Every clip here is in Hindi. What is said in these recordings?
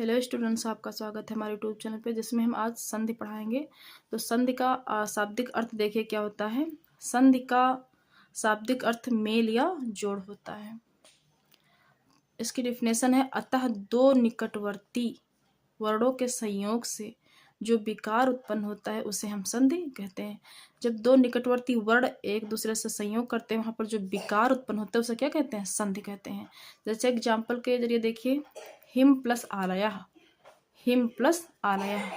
हेलो स्टूडेंट्स, आपका स्वागत है हमारे यूट्यूब चैनल पे, जिसमें हम आज संधि पढ़ाएंगे। तो संधि का शाब्दिक अर्थ देखिए क्या होता है। संधि का शाब्दिक अर्थ मेल या जोड़ होता है। इसकी डेफिनेशन है, अतः दो निकटवर्ती वर्णों के संयोग से जो विकार उत्पन्न होता है उसे हम संधि कहते हैं। जब दो निकटवर्ती वर्ण एक दूसरे से संयोग करते हैं, वहां पर जो विकार उत्पन्न होता है उसे क्या कहते हैं? संधि कहते हैं। जैसे एग्जाम्पल के जरिए देखिए, हिम प्लस आलयः, हिम प्लस आलयः,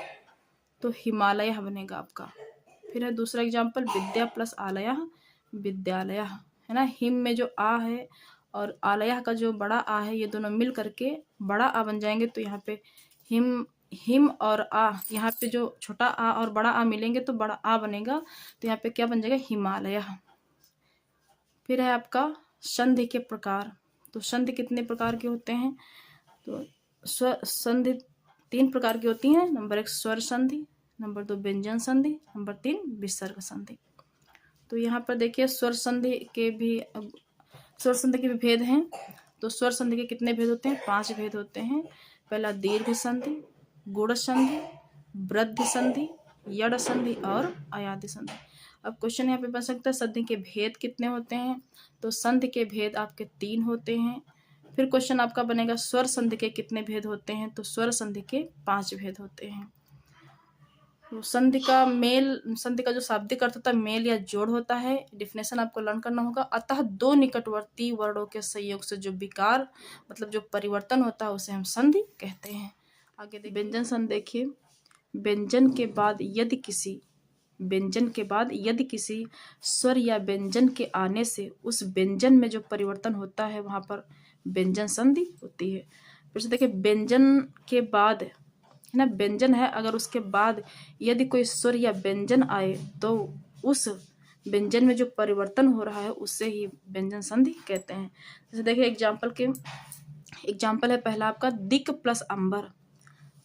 तो हिमालय बनेगा आपका। फिर है दूसरा एग्जाम्पल, विद्या प्लस आलयः, विद्यालयः, है ना। हिम में जो आ है और आलयः का जो बड़ा आ है, ये दोनों मिल करके बड़ा आ बन जाएंगे। तो यहाँ पे हिम और आ, यहाँ पे जो छोटा आ और बड़ा आ मिलेंगे तो बड़ा आ बनेगा। तो यहाँ पे क्या बन जाएगा? हिमालयः। फिर है आपका संधि के प्रकार। तो संधि कितने प्रकार के होते हैं? तो संधि 3 प्रकार की होती हैं। नंबर 1 स्वर संधि, नंबर 2 व्यंजन संधि, नंबर 3 विसर्ग संधि। तो यहाँ पर देखिए स्वर संधि के भी भेद हैं। तो स्वर संधि के कितने भेद होते हैं? 5 भेद होते हैं। पहला दीर्घ संधि, गुण संधि, वृद्धि संधि, यड़ संधि और अयादि संधि। अब क्वेश्चन यहाँ पे बन सकता है, संधि के भेद कितने होते हैं? तो संधि के भेद आपके 3 होते हैं। फिर क्वेश्चन आपका बनेगा, स्वर संधि के कितने भेद होते हैं? तो स्वर संधि के 5 भेद होते हैं। तो संधि का जो शाब्दिक अर्थ होता है मेल या जोड़ होता है। डिफिनेशन आपको लर्न करना होगा। अतः दो निकटवर्ती वर्णों के संयोग से जो विकार मतलब जो परिवर्तन होता है उसे हम संधि कहते हैं। आगे देखिए व्यंजन संधि। देखिए, व्यंजन के बाद यदि किसी स्वर या व्यंजन के आने से उस व्यंजन में जो परिवर्तन होता है वहां पर व्यंजन संधि होती है। फिर से देखिए, व्यंजन के बाद है ना, व्यंजन है, अगर उसके बाद यदि कोई स्वर या व्यंजन आए तो उस व्यंजन में जो परिवर्तन हो रहा है उससे ही व्यंजन संधि कहते हैं। जैसे देखिए एग्जाम्पल है पहला आपका, दिक प्लस अंबर।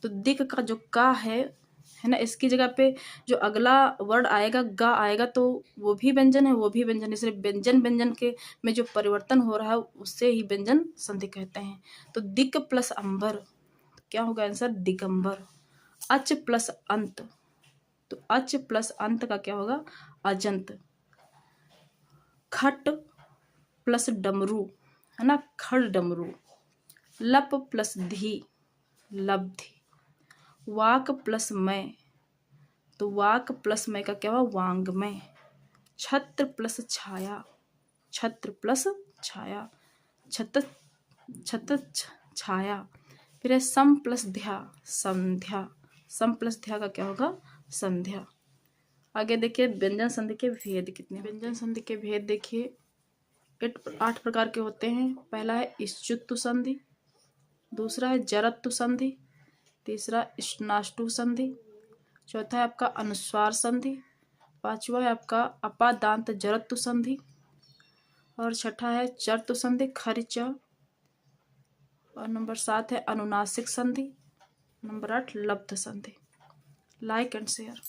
तो दिक का जो का है ना, इसकी जगह पे जो अगला वर्ड आएगा गा आएगा, तो वो भी व्यंजन है, वो भी व्यंजन। इसलिए व्यंजन के में जो परिवर्तन हो रहा है उससे ही व्यंजन संधि कहते हैं। तो दिक प्लस अंबर, तो क्या होगा आंसर? दिगंबर। अच प्लस अंत, तो अच प्लस अंत का क्या होगा? अजंत। खट प्लस डमरू, है ना, खड़ डमरू। लप प्लस धी, लब्धि। वाक प्लस मय, तो वाक प्लस मय का क्या हुआ? वांग्मय। छत्र प्लस छाया, छत्र प्लस छाया, छत्र छाया। फिर है सम प्लस ध्या, संध्या। सम प्लस ध्या का क्या होगा? संध्या। आगे देखिए व्यंजन संधि के भेद कितने? व्यंजन संधि के भेद देखिए 8 प्रकार के होते हैं। पहला है इश्चुत्तु संधि, दूसरा है जरत्तु संधि, तीसरा इष्णाष्टु संधि, चौथा है आपका अनुस्वार संधि, पांचवा है आपका अपादांत जरत्तु संधि, और छठा है चर्तु संधि खरिच, और नंबर 7 है अनुनासिक संधि, नंबर 8 लब्ध संधि। Like and share.